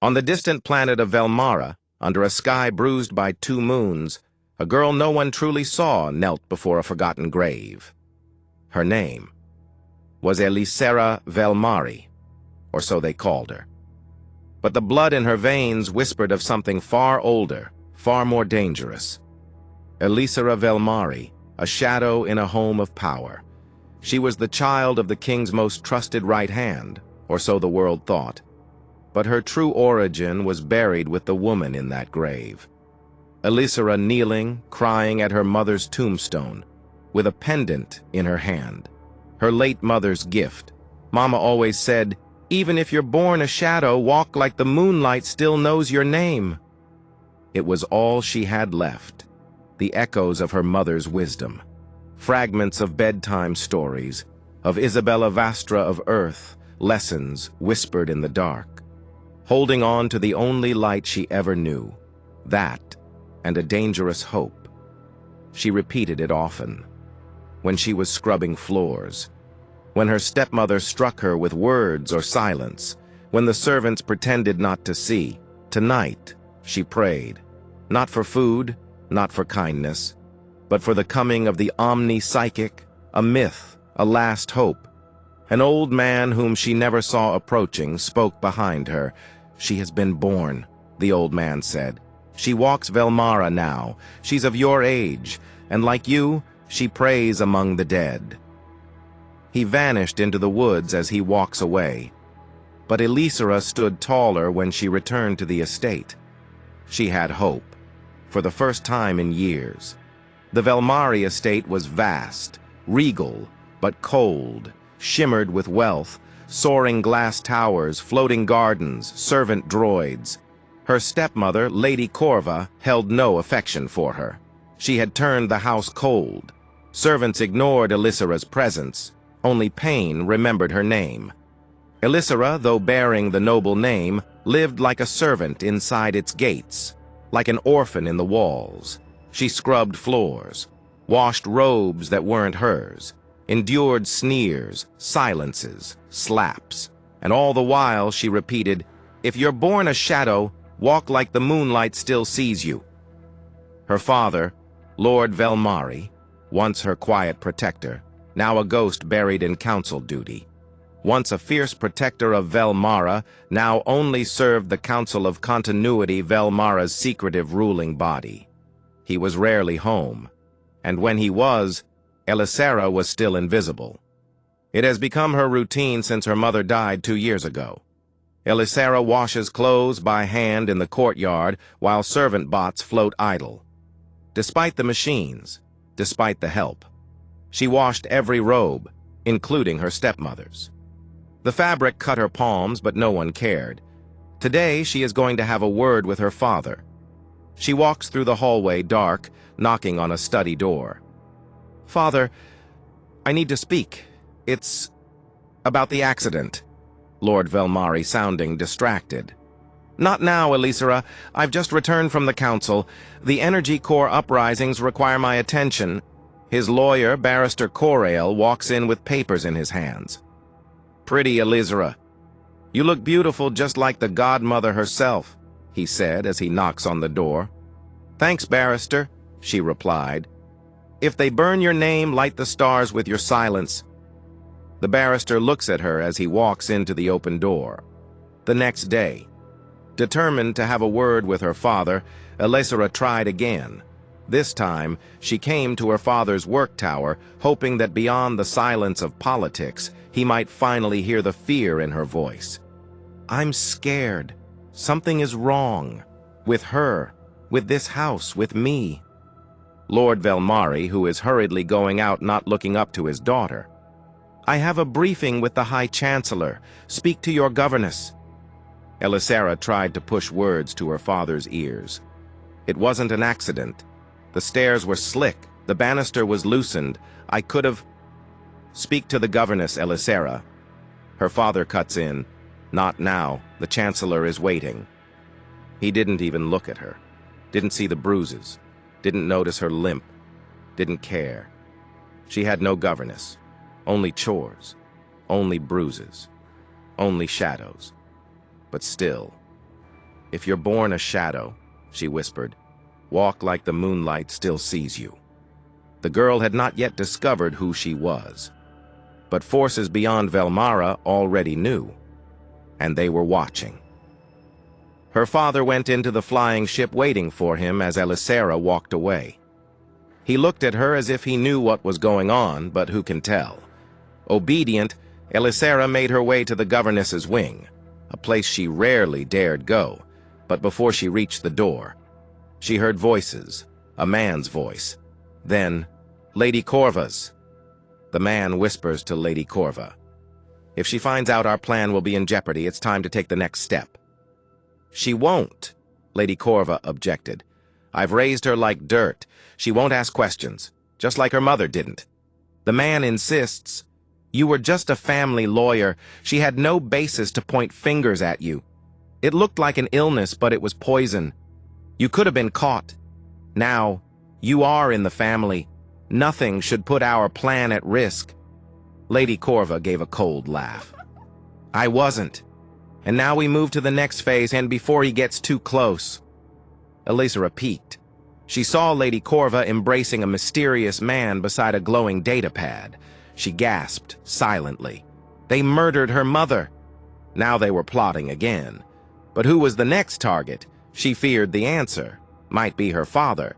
On the distant planet of Velmara, under a sky bruised by 2 moons, a girl no one truly saw knelt before a forgotten grave. Her name was Elysera Velmari, or so they called her. But the blood in her veins whispered of something far older, far more dangerous. Elysera Velmari, a shadow in a home of power. She was the child of the king's most trusted right hand, or so the world thought. But her true origin was buried with the woman in that grave. Elysera kneeling, crying at her mother's tombstone, with a pendant in her hand. Her late mother's gift. Mama always said, "Even if you're born a shadow, walk like the moonlight still knows your name." It was all she had left, the echoes of her mother's wisdom, fragments of bedtime stories, of Isabella Vastra of Earth, lessons whispered in the dark, holding on to the only light she ever knew, that and a dangerous hope. She repeated it often, when she was scrubbing floors, when her stepmother struck her with words or silence, when the servants pretended not to see. Tonight, she prayed, not for food, not for kindness, but for the coming of the Omni Psychic, a myth, a last hope. An old man whom she never saw approaching spoke behind her. "She has been born," the old man said. "She walks Velmara now. She's of your age, and like you, she prays among the dead." He vanished into the woods as he walks away. But Elysera stood taller when she returned to the estate. She had hope, for the first time in years. The Velmari estate was vast, regal, but cold, shimmered with wealth, soaring glass towers, floating gardens, servant droids. Her stepmother, Lady Corva, held no affection for her. She had turned the house cold. Servants ignored Elysera's presence. Only Pain remembered her name. Elysera, though bearing the noble name, lived like a servant inside its gates, like an orphan in the walls. She scrubbed floors, washed robes that weren't hers, endured sneers, silences, slaps, and all the while she repeated, "If you're born a shadow, walk like the moonlight still sees you." Her father, Lord Velmari, once her quiet protector, now a ghost buried in council duty, once a fierce protector of Velmara, now only served the Council of Continuity, Velmara's secretive ruling body. He was rarely home, and when he was, Elysera was still invisible. It has become her routine since her mother died 2 years ago. Elysera washes clothes by hand in the courtyard while servant bots float idle. Despite the machines, despite the help, she washed every robe, including her stepmother's. The fabric cut her palms, but no one cared. Today, she is going to have a word with her father. She walks through the hallway, dark, knocking on a study door. "Father, I need to speak. It's about the accident," Lord Velmari sounding distracted. "Not now, Elysera. I've just returned from the council. The Energy Core uprisings require my attention." His lawyer, Barrister Corail, walks in with papers in his hands. "Pretty Elysera. You look beautiful just like the godmother herself," he said as he knocks on the door. "Thanks, Barrister," she replied. "If they burn your name, light the stars with your silence." The barrister looks at her as he walks into the open door. The next day, determined to have a word with her father, Elysera tried again. This time, she came to her father's work tower, hoping that beyond the silence of politics, he might finally hear the fear in her voice. "I'm scared. Something is wrong. With her, with this house, with me." Lord Velmari, who is hurriedly going out, not looking up to his daughter. "I have a briefing with the High Chancellor. Speak to your governess." Elysera tried to push words to her father's ears. "It wasn't an accident. The stairs were slick. The banister was loosened. I could have—" "Speak to the governess, Elysera." Her father cuts in. "Not now. The Chancellor is waiting." He didn't even look at her. Didn't see the bruises. Didn't notice her limp. Didn't care. She had no governess. Only chores. Only bruises. Only shadows. But still, If you're born a shadow, she whispered, walk like the moonlight still sees you. The girl had not yet discovered who she was, but forces beyond Velmara already knew, and they were watching. Her father went into the flying ship waiting for him as Elysera walked away. He looked at her as if he knew what was going on, but who can tell? Obedient, Elysera made her way to the governess's wing, a place she rarely dared go, but before she reached the door, she heard voices, a man's voice. Then, Lady Corva's. The man whispers to Lady Corva, if she finds out our plan will be in jeopardy, it's time to take the next step. She won't, Lady Corva objected. I've raised her like dirt. She won't ask questions, just like her mother didn't. The man insists, you were just a family lawyer. She had no basis to point fingers at you. It looked like an illness, but it was poison. You could have been caught. Now, you are in the family. Nothing should put our plan at risk. Lady Corva gave a cold laugh. I wasn't. And now we move to the next phase, and before he gets too close. Elysera peeked. She saw Lady Corva embracing a mysterious man beside a glowing data pad. She gasped silently. They murdered her mother. Now they were plotting again. But who was the next target? She feared the answer might be her father.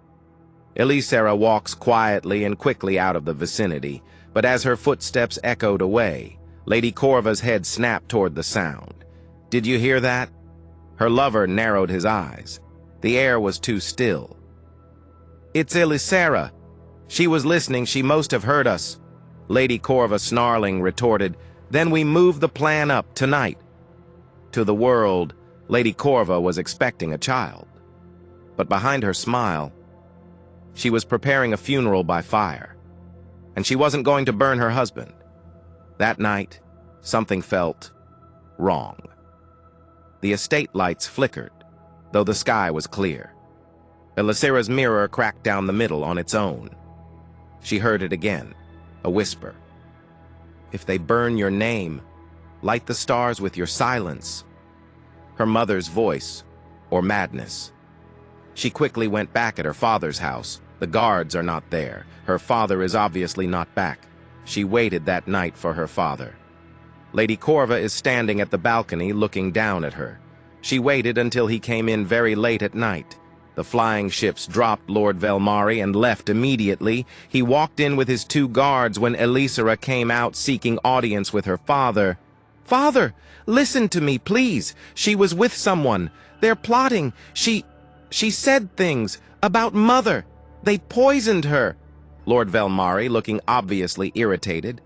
Elysera walks quietly and quickly out of the vicinity, but as her footsteps echoed away, Lady Corva's head snapped toward the sound. Did you hear that? Her lover narrowed his eyes. The air was too still. It's Elysera. She was listening. She must have heard us. Lady Corva, snarling, retorted, then we move the plan up tonight. To the world, Lady Corva was expecting a child. But behind her smile, she was preparing a funeral by fire. And she wasn't going to burn her husband. That night, something felt wrong. The estate lights flickered, though the sky was clear. Elysera's mirror cracked down the middle on its own. She heard it again, a whisper. If they burn your name, light the stars with your silence. Her mother's voice, or madness. She quickly went back at her father's house. The guards are not there. Her father is obviously not back. She waited that night for her father. Lady Corva is standing at the balcony looking down at her. She waited until he came in very late at night. The flying ships dropped Lord Velmari and left immediately. He walked in with his 2 guards when Elysera came out seeking audience with her father. Father, listen to me, please. She was with someone. They're plotting. She said things about Mother. They poisoned her. Lord Velmari, looking obviously irritated.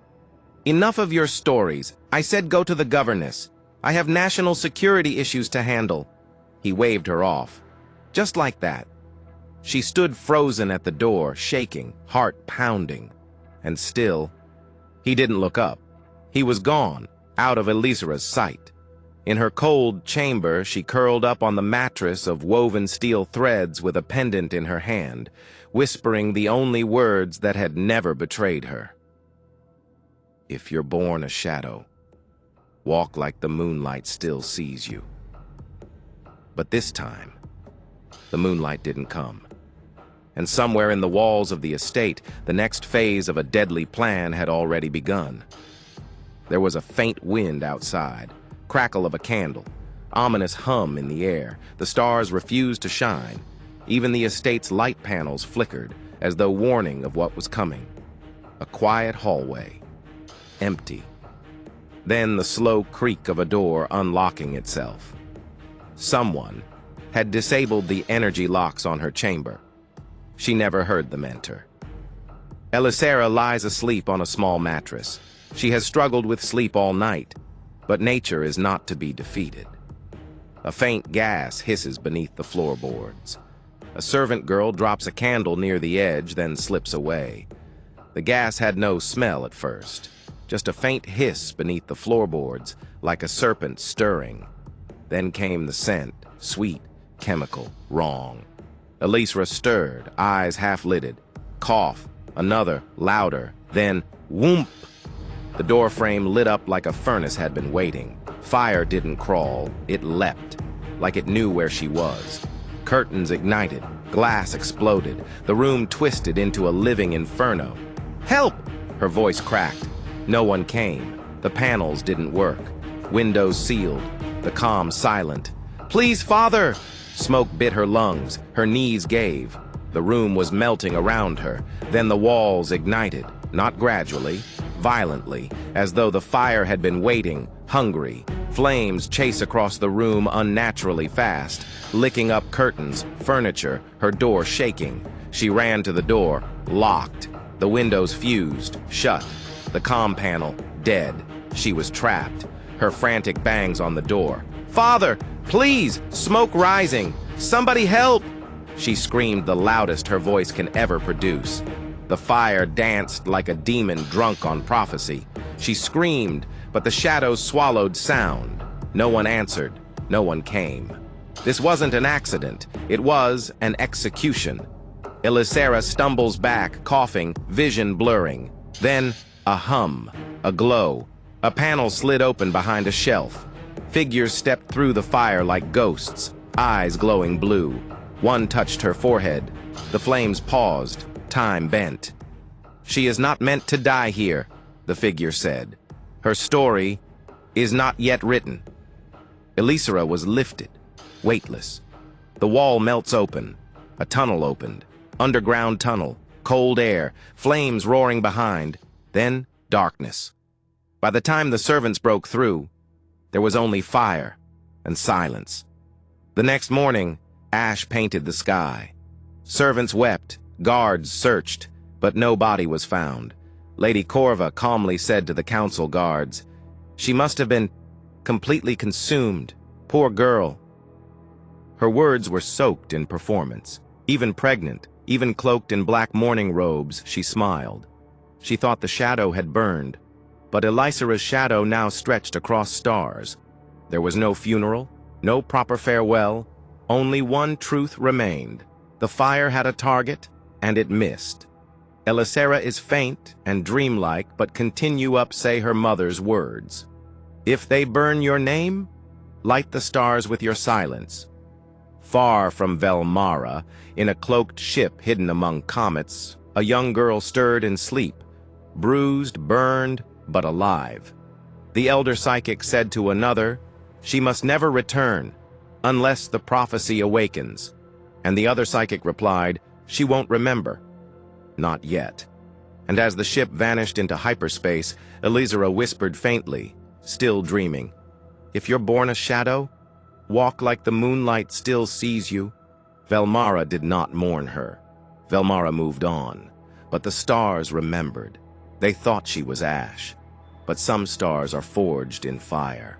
Enough of your stories. I said go to the governess. I have national security issues to handle. He waved her off. Just like that. She stood frozen at the door, shaking, heart pounding. And still, he didn't look up. He was gone, out of Elysera's sight. In her cold chamber, she curled up on the mattress of woven steel threads with a pendant in her hand, whispering the only words that had never betrayed her. If you're born a shadow, walk like the moonlight still sees you. But this time, the moonlight didn't come. And somewhere in the walls of the estate, the next phase of a deadly plan had already begun. There was a faint wind outside, crackle of a candle, ominous hum in the air. The stars refused to shine. Even the estate's light panels flickered, as though warning of what was coming. A quiet hallway, empty. Then the slow creak of a door unlocking itself. Someone had disabled the energy locks on her chamber. She never heard them enter. Elysera lies asleep on a small mattress. She has struggled with sleep all night, but nature is not to be defeated. A faint gas hisses beneath the floorboards. A servant girl drops a candle near the edge, then slips away. The gas had no smell at first, just a faint hiss beneath the floorboards, like a serpent stirring. Then came the scent, sweet, chemical, wrong. Elysera stirred, eyes half-lidded. Cough, another, louder, then whoomp. The doorframe lit up like a furnace had been waiting. Fire didn't crawl, it leapt. like it knew where she was. Curtains ignited, glass exploded, the room twisted into a living inferno. "Help!" Her voice cracked. No one came. The panels didn't work. Windows sealed, the comm silent. "Please, Father!" Smoke bit her lungs, her knees gave. The room was melting around her. Then the walls ignited, not gradually, violently, as though the fire had been waiting, hungry. Flames chase across the room unnaturally fast, licking up curtains, furniture, her door shaking. She ran to the door, locked. The windows fused, shut. The comm panel, dead. She was trapped. Her frantic bangs on the door. "Father, please! Smoke rising! Somebody help!" She screamed the loudest her voice can ever produce. The fire danced like a demon drunk on prophecy. She screamed, but the shadows swallowed sound. No one answered. No one came. This wasn't an accident. It was an execution. Elysera stumbles back, coughing, vision blurring. Then, a hum, a glow. A panel slid open behind a shelf. Figures stepped through the fire like ghosts, eyes glowing blue. One touched her forehead. The flames paused, time bent. "She is not meant to die here," the figure said. "Her story is not yet written." Elysera was lifted, weightless. The wall melts open. A tunnel opened. Underground tunnel, cold air, flames roaring behind. Then darkness. By the time the servants broke through, there was only fire and silence. The next morning, ash painted the sky. Servants wept, guards searched, but no body was found. Lady Corva calmly said to the council guards, "She must have been completely consumed. Poor girl." Her words were soaked in performance. Even pregnant, even cloaked in black mourning robes, she smiled. She thought the shadow had burned, but Elysera's shadow now stretched across stars. There was no funeral, no proper farewell. Only one truth remained. The fire had a target, and it missed. Elysera is faint and dreamlike, but continue up say her mother's words. "If they burn your name, light the stars with your silence." Far from Velmara, in a cloaked ship hidden among comets, a young girl stirred in sleep, bruised, burned, but alive. The elder psychic said to another, "She must never return, unless the prophecy awakens." And the other psychic replied, "She won't remember." Not yet. And as the ship vanished into hyperspace, Elysera whispered faintly, still dreaming, "If you're born a shadow, walk like the moonlight still sees you." Velmara did not mourn her. Velmara moved on, but the stars remembered. They thought she was ash, but some stars are forged in fire.